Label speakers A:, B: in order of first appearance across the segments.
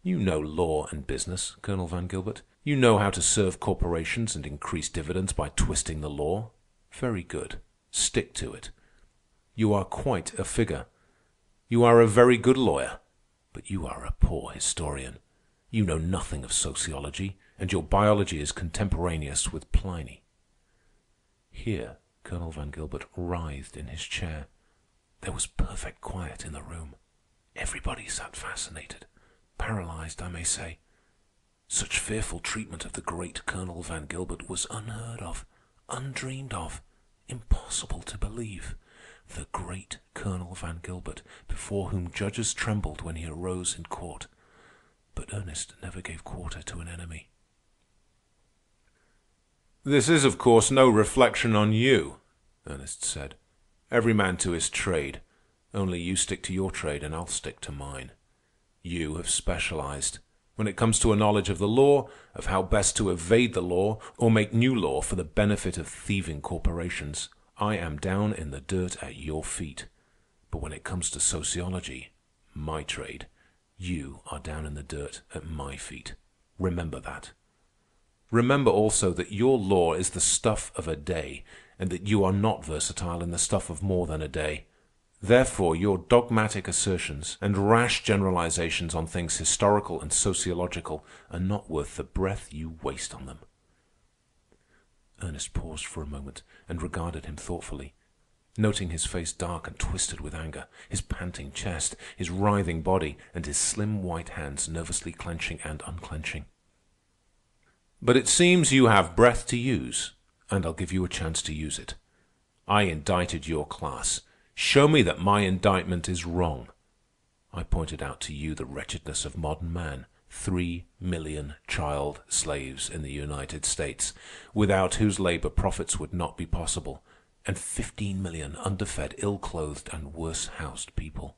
A: You know law and business, Colonel Van Gilbert. You know how to serve corporations and increase dividends by twisting the law. Very good. Stick to it. You are quite a figure. You are a very good lawyer, but you are a poor historian. You know nothing of sociology, and your biology is contemporaneous with Pliny." Here, Colonel Van Gilbert writhed in his chair. There was perfect quiet in the room. Everybody sat fascinated, paralyzed, I may say. Such fearful treatment of the great Colonel Van Gilbert was unheard of, undreamed of, impossible to believe. The great Colonel Van Gilbert, before whom judges trembled when he arose in court. But Ernest never gave quarter to an enemy. "This is, of course, no reflection on you," Ernest said. "Every man to his trade. Only you stick to your trade, and I'll stick to mine. You have specialized. When it comes to a knowledge of the law, of how best to evade the law or make new law for the benefit of thieving corporations, I am down in the dirt at your feet. But when it comes to sociology, my trade, you are down in the dirt at my feet. Remember that. Remember also that your law is the stuff of a day, and that you are not versatile in the stuff of more than a day. Therefore, your dogmatic assertions and rash generalizations on things historical and sociological are not worth the breath you waste on them." Ernest paused for a moment and regarded him thoughtfully, noting his face dark and twisted with anger, his panting chest, his writhing body, and his slim white hands nervously clenching and unclenching. "But it seems you have breath to use, and I'll give you a chance to use it. I indicted your class. Show me that my indictment is wrong. I pointed out to you the wretchedness of modern man, 3 million child slaves in the United States, without whose labor profits would not be possible, and 15 million underfed, ill-clothed, and worse-housed people.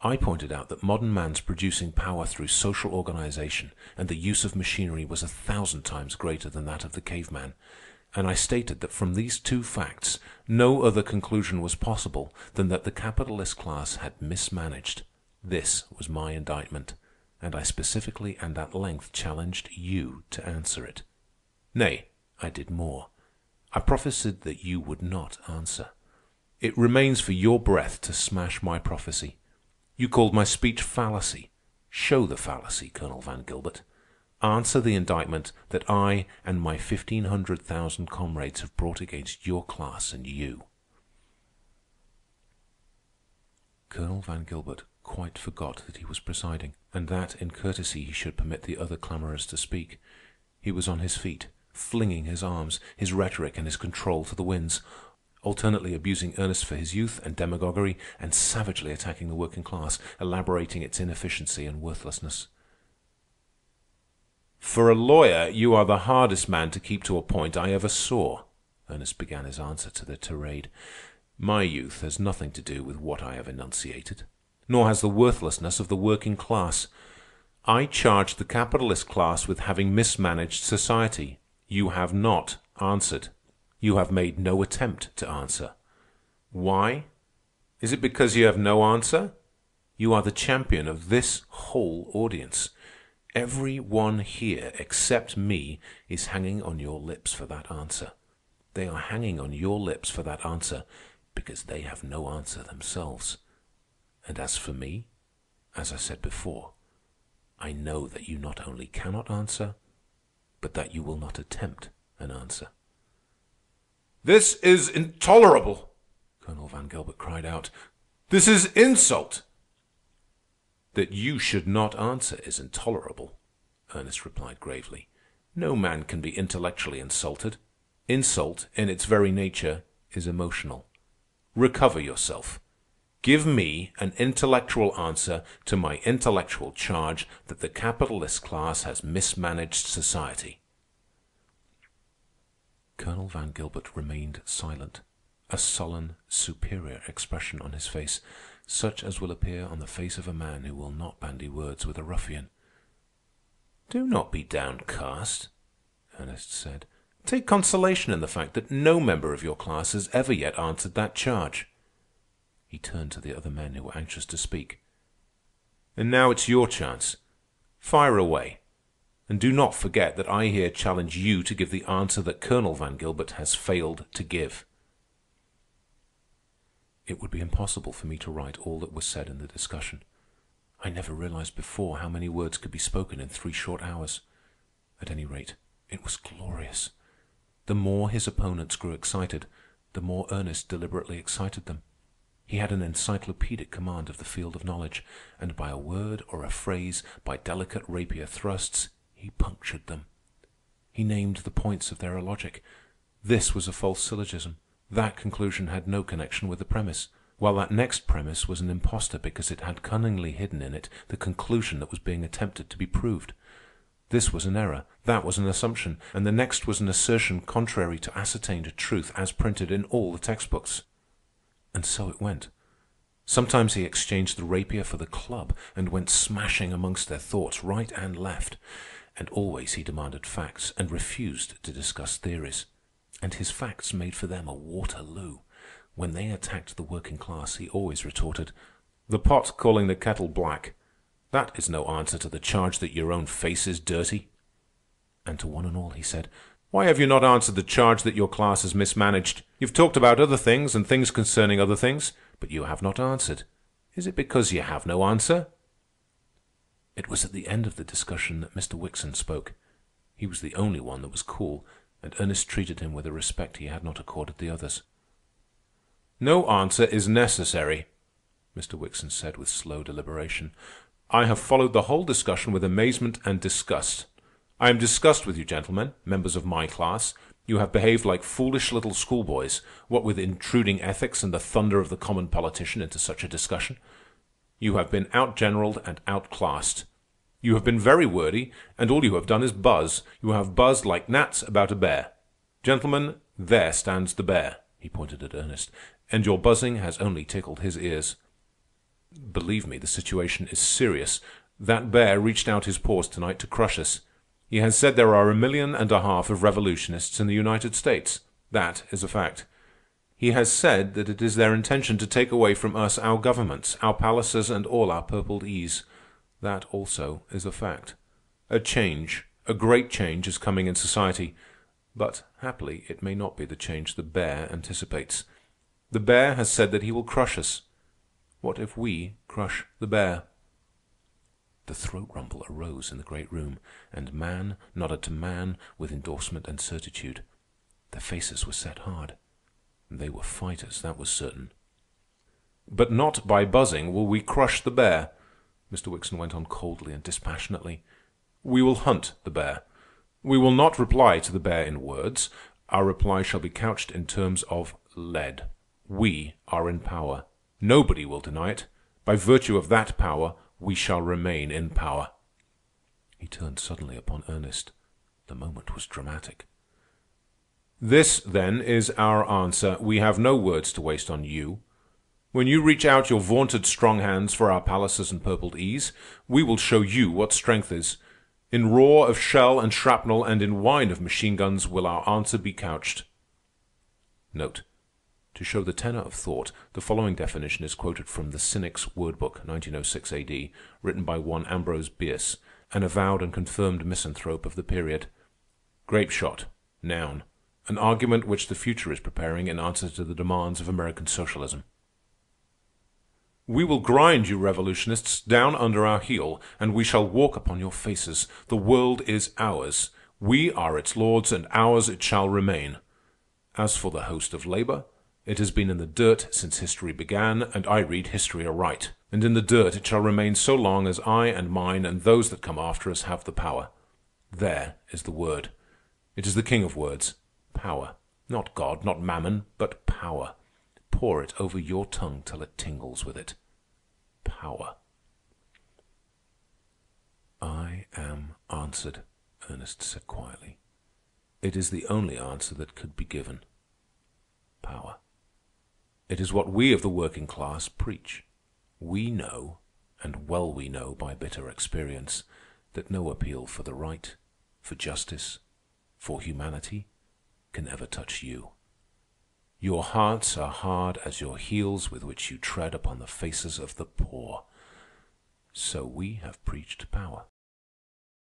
A: I pointed out that modern man's producing power through social organization and the use of machinery was 1,000 times greater than that of the caveman. And I stated that from these two facts, no other conclusion was possible than that the capitalist class had mismanaged. This was my indictment, and I specifically and at length challenged you to answer it. Nay, I did more. I prophesied that you would not answer. It remains for your breath to smash my prophecy. You called my speech fallacy. Show the fallacy, Colonel Van Gilbert. Answer the indictment that I and my 1,500,000 comrades have brought against your class and you." Colonel Van Gilbert quite forgot that he was presiding, and that in courtesy he should permit the other clamorers to speak. He was on his feet, flinging his arms, his rhetoric, and his control to the winds, alternately abusing Ernest for his youth and demagoguery, and savagely attacking the working class, elaborating its inefficiency and worthlessness. "For a lawyer, you are the hardest man to keep to a point I ever saw," Ernest began his answer to the tirade. "My youth has nothing to do with what I have enunciated, nor has the worthlessness of the working class. I charged the capitalist class with having mismanaged society. You have not answered. You have made no attempt to answer. Why? Is it because you have no answer? You are the champion of this whole audience. Every one here except me is hanging on your lips for that answer. They are hanging on your lips for that answer because they have no answer themselves. And as for me, as I said before, I know that you not only cannot answer, but that you will not attempt an answer." "This is intolerable," Colonel Van Gilbert cried out. "This is insult." "That you should not answer is intolerable," Ernest replied gravely. "No man can be intellectually insulted. Insult, in its very nature, is emotional. Recover yourself. Give me an intellectual answer to my intellectual charge that the capitalist class has mismanaged society." Colonel Van Gilbert remained silent, a sullen, superior expression on his face, such as will appear on the face of a man who will not bandy words with a ruffian. "Do not be downcast," Ernest said. "Take consolation in the fact that no member of your class has ever yet answered that charge." He turned to the other men who were anxious to speak. "And now it's your chance. Fire away. And do not forget that I here challenge you to give the answer that Colonel Van Gilbert has failed to give." It would be impossible for me to write all that was said in the discussion. I never realized before how many words could be spoken in 3 short hours. At any rate, it was glorious. The more his opponents grew excited, the more Ernest deliberately excited them. He had an encyclopedic command of the field of knowledge, and by a word or a phrase, by delicate rapier thrusts, he punctured them. He named the points of their logic. This was a false syllogism. That conclusion had no connection with the premise, while that next premise was an impostor because it had cunningly hidden in it the conclusion that was being attempted to be proved. This was an error, that was an assumption, and the next was an assertion contrary to ascertained truth as printed in all the textbooks. And so it went. Sometimes he exchanged the rapier for the club and went smashing amongst their thoughts right and left. And always he demanded facts and refused to discuss theories. And his facts made for them a Waterloo. When they attacked the working class, he always retorted, "The pot calling the kettle black. That is no answer to the charge that your own face is dirty." And to one and all he said, "Why have you not answered the charge that your class is mismanaged? You've talked about other things and things concerning other things, but you have not answered. Is it because you have no answer?" It was at the end of the discussion that Mr. Wickson spoke. He was the only one that was cool, and Ernest treated him with a respect he had not accorded the others. "No answer is necessary," Mr. Wickson said with slow deliberation. "I have followed the whole discussion with amazement and disgust. I am disgusted with you, gentlemen, members of my class. You have behaved like foolish little schoolboys, what with intruding ethics and the thunder of the common politician into such a discussion. You have been outgeneraled and outclassed. You have been very wordy, and all you have done is buzz. You have buzzed like gnats about a bear. Gentlemen, there stands the bear," he pointed at Ernest, "and your buzzing has only tickled his ears. Believe me, the situation is serious. That bear reached out his paws tonight to crush us. He has said there are 1.5 million of revolutionists in the United States. That is a fact. He has said that it is their intention to take away from us our governments, our palaces, and all our purpled ease. That also is a fact. A change, a great change, is coming in society. But, happily, it may not be the change the bear anticipates. The bear has said that he will crush us. What if we crush the bear?" The throat rumble arose in the great room, and man nodded to man with endorsement and certitude. Their faces were set hard. They were fighters, that was certain. "But not by buzzing will we crush the bear," Mr. Wickson went on coldly and dispassionately. "We will hunt the bear. We will not reply to the bear in words. Our reply shall be couched in terms of lead. We are in power. Nobody will deny it. By virtue of that power, we shall remain in power." He turned suddenly upon Ernest. The moment was dramatic. "This, then, is our answer. We have no words to waste on you. When you reach out your vaunted strong hands for our palaces and purpled ease, we will show you what strength is. In roar of shell and shrapnel and in whine of machine guns will our answer be couched." Note: to show the tenor of thought, the following definition is quoted from the Cynic's Word Book, 1906 A.D., written by one Ambrose Bierce, an avowed and confirmed misanthrope of the period. Grape shot, noun, an argument which the future is preparing in answer to the demands of American socialism. "We will grind you revolutionists down under our heel, and we shall walk upon your faces. The world is ours. We are its lords, and ours it shall remain. As for the host of labor, it has been in the dirt since history began, and I read history aright. And in the dirt it shall remain so long as I and mine and those that come after us have the power. There is the word. It is the king of words. Power. Not God, not mammon, but power. Pour it over your tongue till it tingles with it. Power." "I am answered," Ernest said quietly. "It is the only answer that could be given. Power. It is what we of the working class preach. We know, and well we know by bitter experience, that no appeal for the right, for justice, for humanity can ever touch you. Your hearts are hard as your heels with which you tread upon the faces of the poor. So we have preached power.